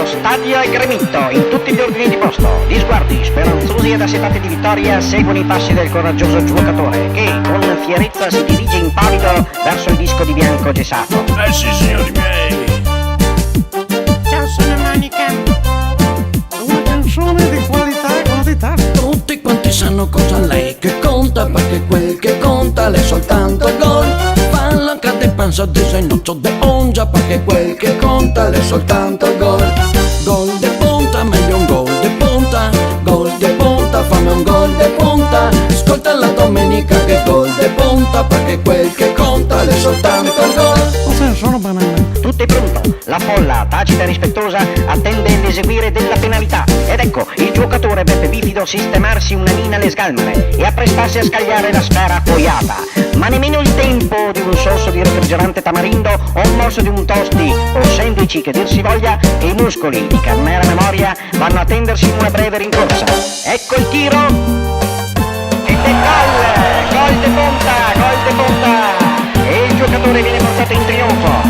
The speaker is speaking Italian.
Lo stadio è gremito in tutti gli ordini di posto. Gli sguardi speranzosi ed assetati di vittoria seguono i passi del coraggioso giocatore che con fierezza si dirige impavido verso il disco di bianco gessato. Sì, signori miei. Ciao, sono Monica. Una canzone di qualità e quantità. Tutti quanti sanno cosa lei che conta, perché quel che conta è soltanto il gol. Palla cade pensa di sei noccio de ongia, perché quel che conta è soltanto il gol. Gol de punta, meglio un gol de punta. Gol de punta, fammi un gol de punta. Ascolta la domenica che gol de punta, perché quel che conta è soltanto il gol. Sono banana. Tutto è pronto, la folla, tacita e rispettosa, attende l'eseguire della penalità. Ed ecco il giocatore Beppe Bifido sistemarsi una mina alle sgalmane e apprestarsi a scagliare la sfera accoiata. Ma nemmeno il tempo di un sorso di refrigerante tamarindo o un morso di un tosti o sandwich che dir si voglia, e i muscoli di carnera memoria vanno a tendersi in una breve rincorsa. Ecco il tiro ed è gol! Gol de punta! Gol de punta! E il giocatore viene portato in trionfo.